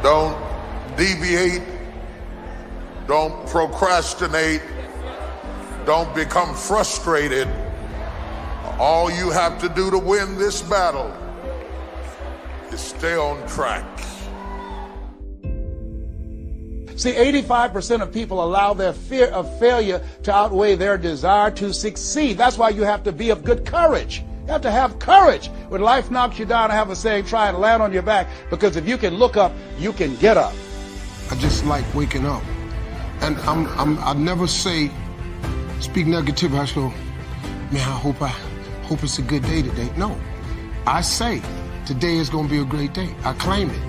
Don't deviate. Don't procrastinate. Don't become frustrated. All you have to do to win this battle is stay on track. See, 85% of people allow their fear of failure to outweigh their desire to succeed. That's why you have to be of good courage. You have to have courage. When life knocks you down, I have a saying, try and land on your back, because if you can look up, you can get up. I just like waking up. And I never say, speak negative, I go, man, I hope it's a good day today. No, I say, today is gonna be a great day. I claim it.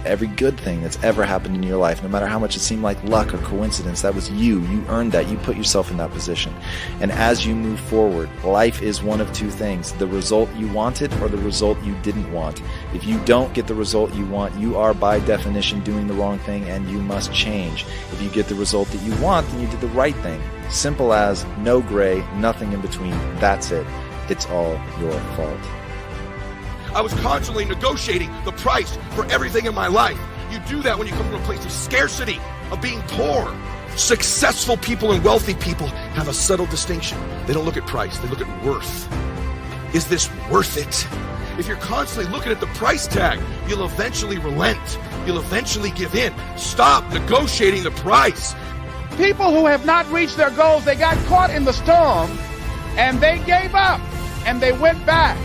Every good thing that's ever happened in your life, no matter how much it seemed like luck or coincidence, that was you. You earned that. You put yourself in that position. And as you move forward, life is one of two things: the result you wanted or the result you didn't want. If you don't get the result you want, you are by definition doing the wrong thing, and you must change. If you get the result that you want, then you did the right thing. Simple as no gray, nothing in between. That's it. It's all your fault. I was constantly negotiating the price for everything in my life. You do that when you come from a place of scarcity, of being poor. Successful people and wealthy people have a subtle distinction. They don't look at price, they look at worth. Is this worth it? If you're constantly looking at the price tag, you'll eventually relent. You'll eventually give in. Stop negotiating the price. People who have not reached their goals, they got caught in the storm and they gave up and they went back.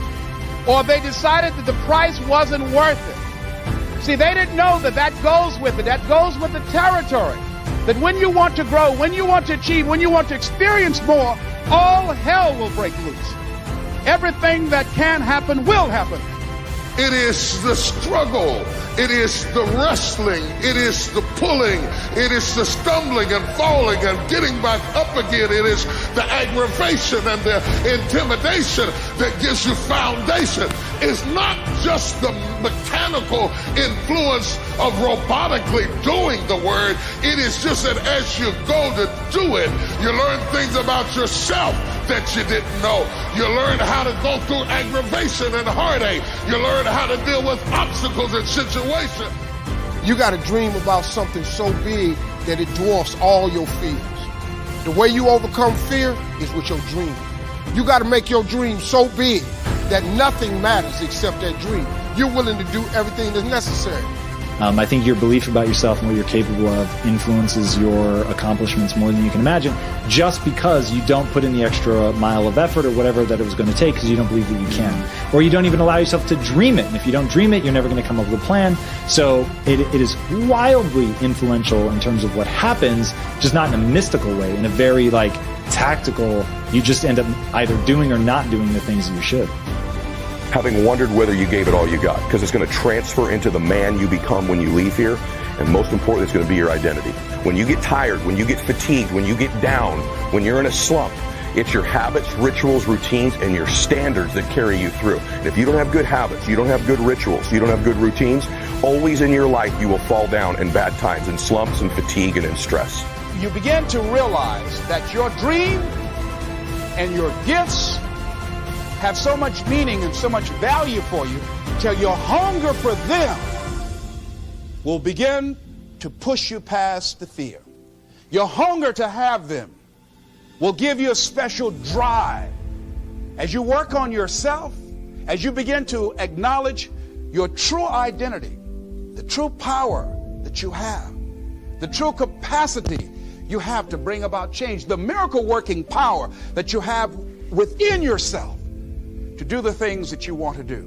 Or they decided that the price wasn't worth it. See, they didn't know that that goes with it. That goes with the territory. That when you want to grow, when you want to achieve, when you want to experience more, all hell will break loose. Everything that can happen will happen. It is the struggle. It is the wrestling. It is the pulling. It is the stumbling and falling and getting back up again. It is the aggravation and the intimidation that gives you foundation. It's not just the mechanical influence of robotically doing the word. It is just that as you go to do it, you learn things about yourself that you didn't know. You learn how to go through aggravation and heartache. You learn how to deal with obstacles and situations. You got to dream about something so big that it dwarfs all your fears. The way you overcome fear is with your dream. You got to make your dream so big that nothing matters except that dream. You're willing to do everything that's necessary. I think your belief about yourself and what you're capable of influences your accomplishments more than you can imagine, just because you don't put in the extra mile of effort or whatever that it was going to take because you don't believe that you can. Or you don't even allow yourself to dream it. And if you don't dream it, you're never going to come up with a plan. So it is wildly influential in terms of what happens, just not in a mystical way, in a very tactical, you just end up either doing or not doing the things that you should. Having wondered whether you gave it all you got, because it's going to transfer into the man you become when you leave here, and most important, it's going to be your identity. When you get tired, when you get fatigued, when you get down, when you're in a slump, it's your habits, rituals, routines, and your standards that carry you through. And if you don't have good habits, you don't have good rituals, you don't have good routines, always in your life you will fall down in bad times, in slumps and fatigue and in stress. You begin to realize that your dream and your gifts have so much meaning and so much value for you till your hunger for them will begin to push you past the fear. Your hunger to have them will give you a special drive. As you work on yourself, as you begin to acknowledge your true identity, the true power that you have, the true capacity you have to bring about change, the miracle working power that you have within yourself to do the things that you want to do.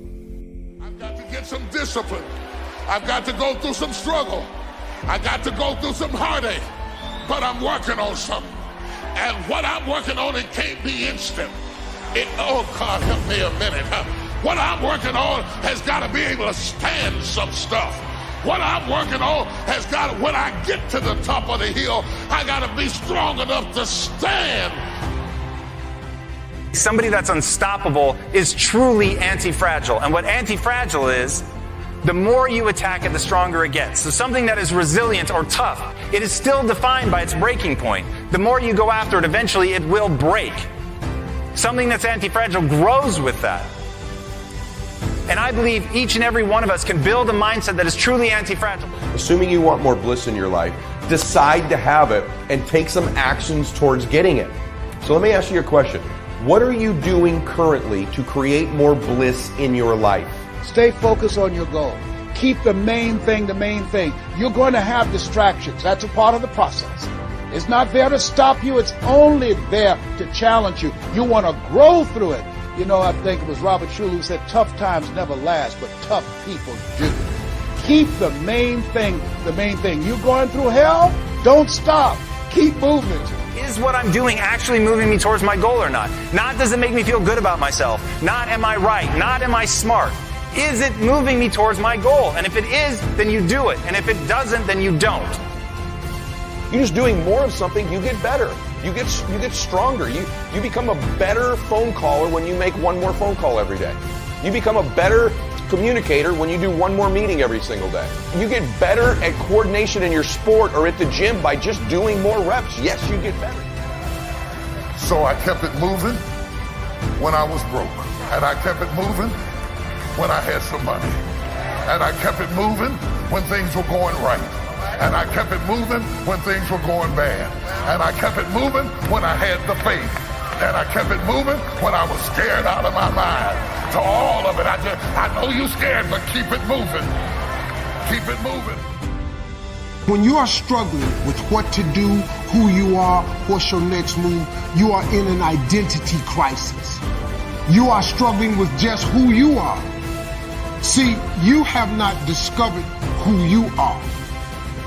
I've got to get some discipline. I've got to go through some struggle. I got to go through some heartache, but I'm working on something. And what I'm working on, it can't be instant. Oh God, help me a minute. What I'm working on has got to be able to stand some stuff. What I'm working on has got to, when I get to the top of the hill, I got to be strong enough to stand. Somebody that's unstoppable is truly anti-fragile. And what anti-fragile is, the more you attack it, the stronger it gets. So something that is resilient or tough, it is still defined by its breaking point. The more you go after it, eventually it will break. Something that's anti-fragile grows with that. And I believe each and every one of us can build a mindset that is truly anti-fragile. Assuming you want more bliss in your life, decide to have it and take some actions towards getting it. So let me ask you a question. What are you doing currently to create more bliss in your life? Stay focused on your goal. Keep the main thing the main thing. You're going to have distractions. That's a part of the process. It's not there to stop you. It's only there to challenge you. You want to grow through it. You know, I think it was Robert Schuller who said, tough times never last, but tough people do. Keep the main thing the main thing. You're going through hell? Don't stop. Keep moving. Is what I'm doing actually moving me towards my goal or not? Not does it make me feel good about myself? Not am I right? Not am I smart? Is it moving me towards my goal? And if it is, then you do it. And if it doesn't, then you don't. You're just doing more of something, you get better. You get stronger. You become a better phone caller when you make one more phone call every day. You become a better communicator when you do one more meeting every single day. You get better at coordination in your sport or at the gym by just doing more reps. Yes, you get better. So I kept it moving when I was broke. And I kept it moving when I had some money. And I kept it moving when things were going right. And I kept it moving when things were going bad. And I kept it moving when I had the faith. And I kept it moving when I was scared out of my mind. To all of it, I know you're scared, but keep it moving. Keep it moving. When you are struggling with what to do, who you are, what's your next move, you are in an identity crisis. You are struggling with just who you are. See, you have not discovered who you are.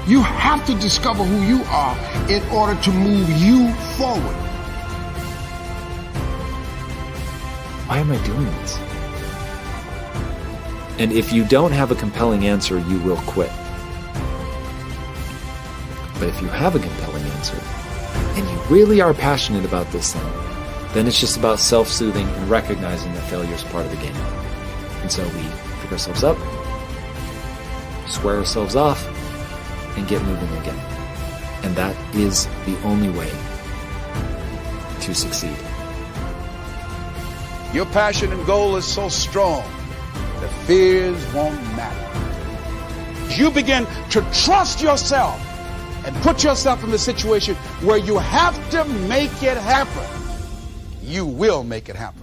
You have to discover who you are in order to move you forward. Why am I doing this? And if you don't have a compelling answer, you will quit. But if you have a compelling answer, and you really are passionate about this thing, then it's just about self-soothing and recognizing that failure is part of the game. And so we pick ourselves up, square ourselves off, and get moving again. And that is the only way to succeed. Your passion and goal is so strong that fears won't matter. You begin to trust yourself and put yourself in the situation where you have to make it happen. You will make it happen.